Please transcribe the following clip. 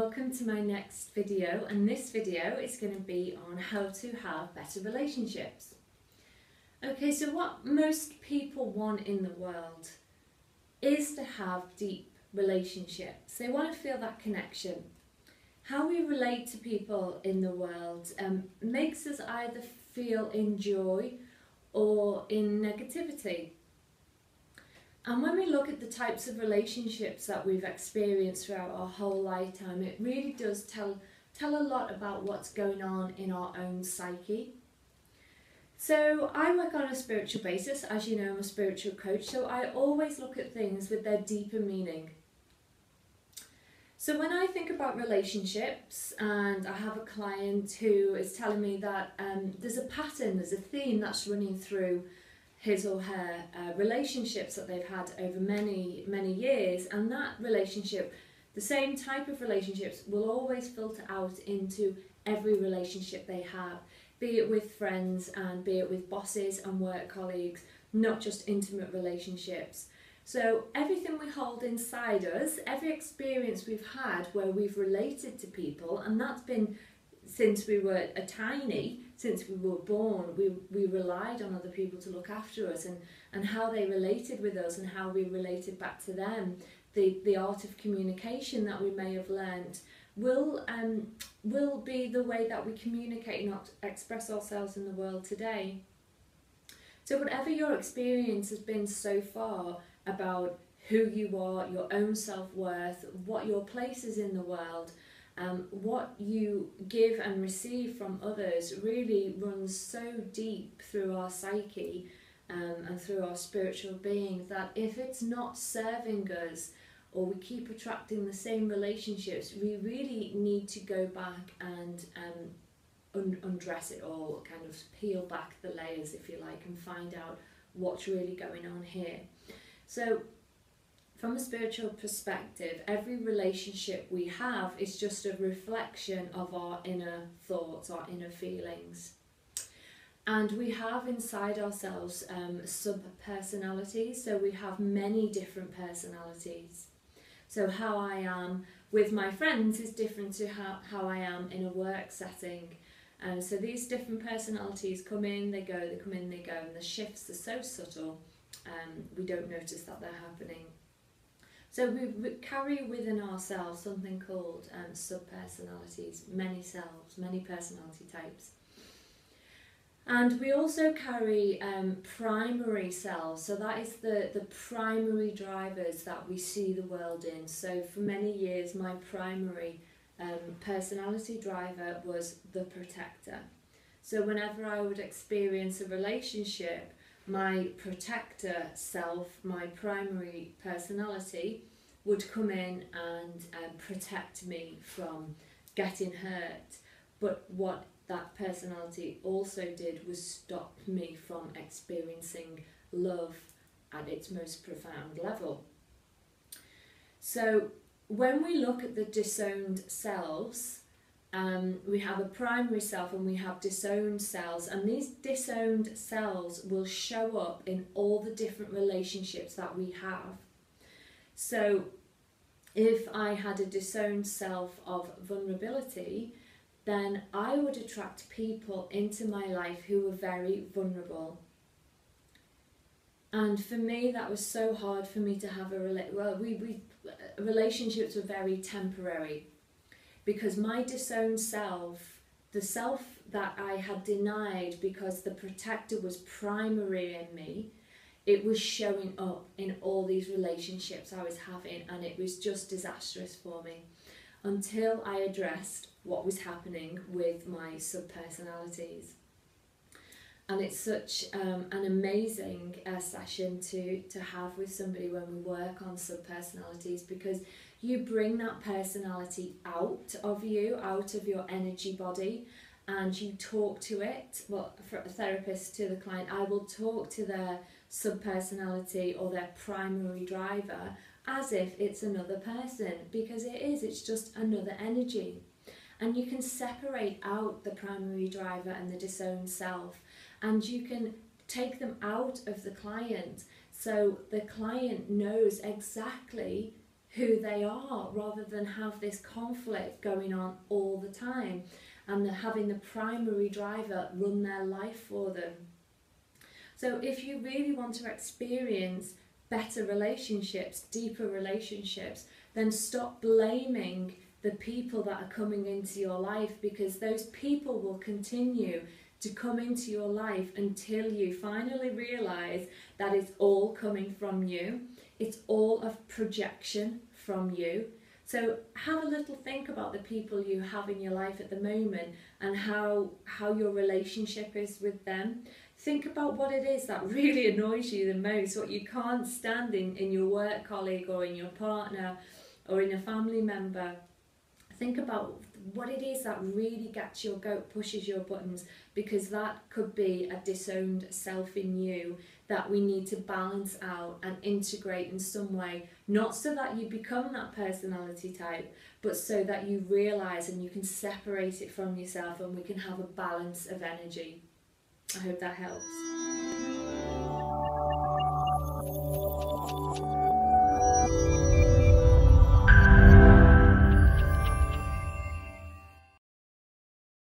welcome to my next video, and this video is going to be on how to have better relationships. Okay, so what most people want in the world is to have deep relationships. They want to feel that connection. How we relate to people in the world makes us either feel in joy or in negativity. And when we look at the types of relationships that we've experienced throughout our whole lifetime, it really does tell a lot about what's going on in our own psyche. So I work on a spiritual basis. As you know, I'm a spiritual coach, so I always look at things with their deeper meaning. So when I think about relationships, and I have a client who is telling me that there's a pattern, there's a theme that's running through his or her relationships that they've had over many years, and that relationship, the same type of relationships, will always filter out into every relationship they have, be it with friends and be it with bosses and work colleagues, not just intimate relationships. So everything we hold inside us, every experience we've had where we've related to people, and that's been since we were since we were born, we relied on other people to look after us, and how they related with us and how we related back to them, the art of communication that we may have learned will be the way that we communicate and express ourselves in the world today. So whatever your experience has been so far about who you are, your own self-worth, what your place is in the world, what you give and receive from others really runs so deep through our psyche and through our spiritual being, that if it's not serving us, or we keep attracting the same relationships, we really need to go back and undress it all, kind of peel back the layers, if you like, and find out what's really going on here. So from a spiritual perspective, every relationship we have is just a reflection of our inner thoughts, our inner feelings. And we have inside ourselves sub-personalities, so we have many different personalities. So how I am with my friends is different to how I am in a work setting. And so these different personalities come in, they go, they come in, they go, and the shifts are so subtle, we don't notice that they're happening. So we carry within ourselves something called sub-personalities, many selves, many personality types. And we also carry primary selves, so that is the primary drivers that we see the world in. So for many years my primary personality driver was the protector. So whenever I would experience a relationship, my protector self, my primary personality, would come in and protect me from getting hurt. But what that personality also did was stop me from experiencing love at its most profound level. So when we look at the disowned selves, we have a primary self and we have disowned selves, and these disowned selves will show up in all the different relationships that we have. So if I had a disowned self of vulnerability, then I would attract people into my life who were very vulnerable. And for me, that was so hard for me to have relationships were very temporary, because my disowned self, the self that I had denied because the protector was primary in me, it was showing up in all these relationships I was having, and it was just disastrous for me until I addressed what was happening with my sub-personalities. And it's such an amazing session to have with somebody when we work on sub-personalities, because you bring that personality out of you, out of your energy body, and you talk to it. Well, for a therapist, to the client, I will talk to their sub-personality or their primary driver as if it's another person, because it is, it's just another energy. And you can separate out the primary driver and the disowned self, and you can take them out of the client, so the client knows exactly who they are, rather than have this conflict going on all the time and having the primary driver run their life for them. So if you really want to experience better relationships, deeper relationships, then stop blaming the people that are coming into your life, because those people will continue to come into your life until you finally realise that it's all coming from you. It's all a projection from you. So have a little think about the people you have in your life at the moment and how your relationship is with them. Think about what it is that really annoys you the most, what you can't stand in your work colleague or in your partner or in a family member. Think about what it is that really gets your goat, pushes your buttons, because that could be a disowned self in you that we need to balance out and integrate in some way, not so that you become that personality type, but so that you realise and you can separate it from yourself and we can have a balance of energy. I hope that helps.